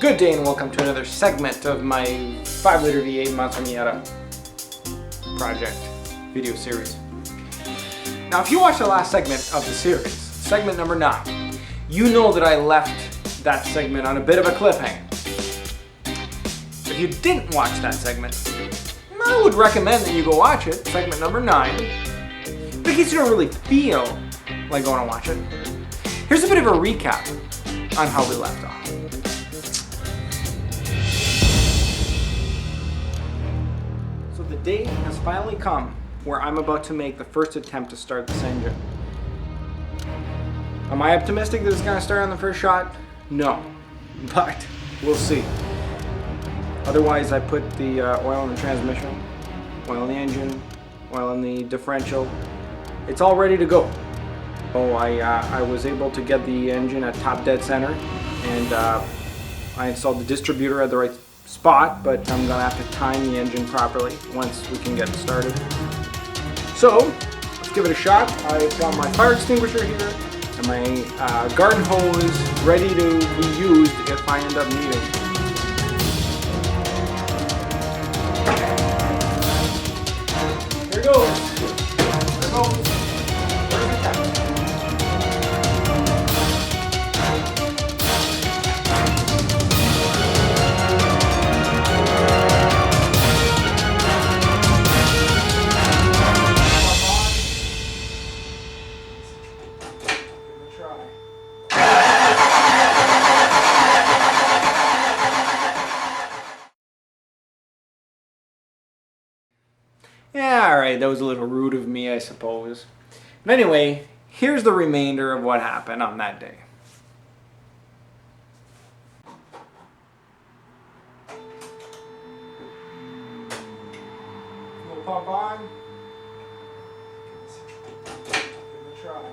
Good day and welcome to another segment of my 5-liter V8 Monster Miata project video series. Now if you watched the last segment of the series, segment number 9, you know that I left that segment on a bit of a cliffhanger. If you didn't watch that segment, I would recommend that you go watch it, segment number 9, but in case you don't really feel like going to watch it, here's a bit of a recap on how we left off. So the day has finally come where I'm about to make the first attempt to start this engine. Am I optimistic that it's going to start on the first shot? No, but we'll see. Otherwise, I put the oil in the transmission, oil in the engine, oil in the differential. It's all ready to go. So I was able to get the engine at top dead center, and I installed the distributor at the right spot, but I'm going to have to time the engine properly once we can get it started. So, let's give it a shot. I've got my fire extinguisher here, and my garden hose ready to be used if I end up needing. Here goes. There goes. Yeah, alright, that was a little rude of me, I suppose. But anyway, here's the remainder of what happened on that day. Fuel pump on. Give it a try.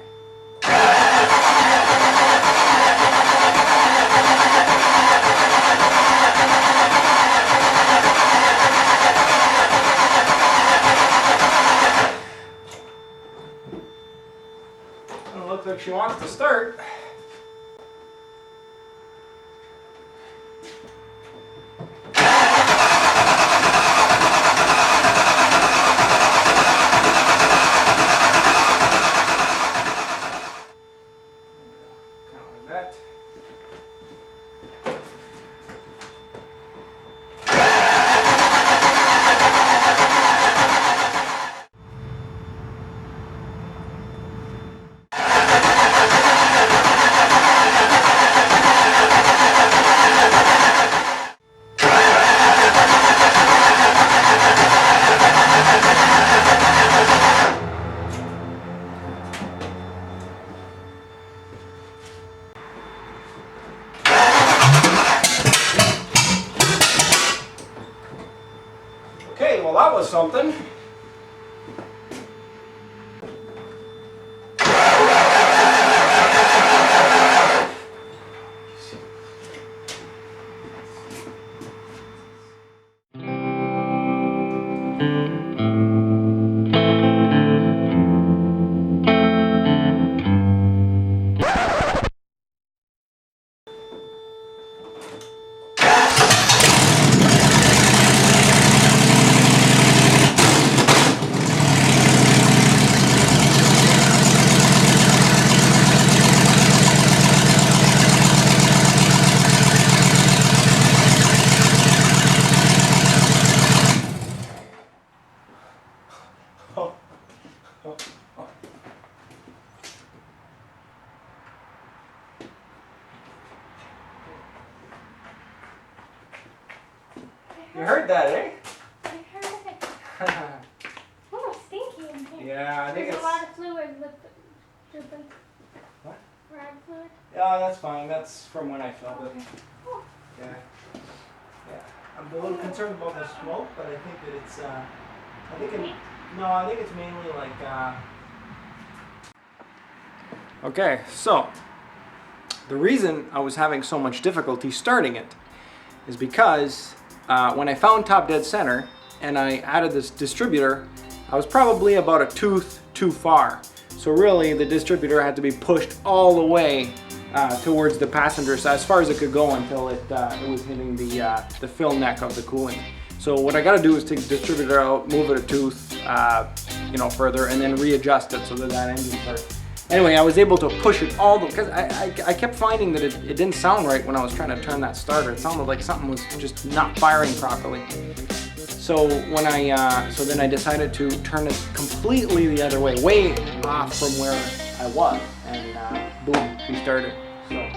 Looks like she wants to start. Kind of like that. Okay, well that was something. You heard that, eh? I heard it. Oh, stinky in here. Yeah, I think There's it's... a lot of fluid with the What? rag fluid. Yeah, that's fine. That's from when I filled it. Okay. Oh. Yeah. Yeah. I'm a little concerned about the smoke, but I think that it's, I think it's mainly like, Okay, so, the reason I was having so much difficulty starting it is because when I found top dead center and I added this distributor, I was probably about a tooth too far. So really the distributor had to be pushed all the way towards the passenger side as far as it could go until it was hitting the fill neck of the coolant. So what I got to do is take the distributor out, move it a tooth, you know, further, and then readjust it so that that engine starts. Anyway, I was able to push it all because I kept finding that it didn't sound right when I was trying to turn that starter. It sounded like something was just not firing properly. So when so then I decided to turn it completely the other way, way off from where I was, and boom, we started. So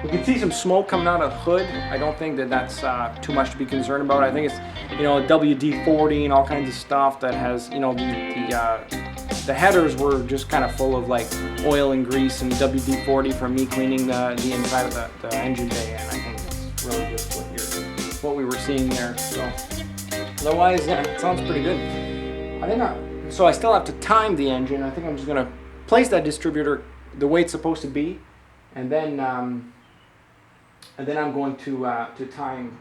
we can see some smoke coming out of the hood. I don't think that that's too much to be concerned about. I think it's, you know, WD-40 and all kinds of stuff that has, you know, the headers were just kind of full of like oil and grease and WD-40 from me cleaning the inside of the engine bay, and I think that's really just what we were seeing there. So otherwise, yeah, it sounds pretty good. I think so I still have to time the engine. I think I'm just gonna place that distributor the way it's supposed to be, and then I'm going to time.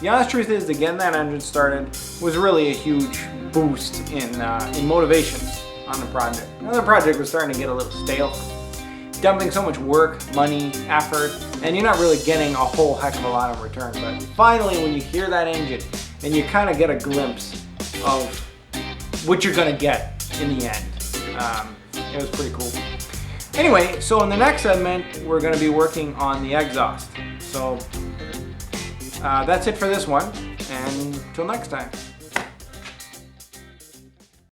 The honest truth is, to get that engine started was really a huge boost in motivation on the project. Now the project was starting to get a little stale, dumping so much work, money, effort, and you're not really getting a whole heck of a lot of return. But finally, when you hear that engine and you kind of get a glimpse of what you're gonna get in the end, it was pretty cool. Anyway, so in the next segment, we're gonna be working on the exhaust. So that's it for this one, and until next time.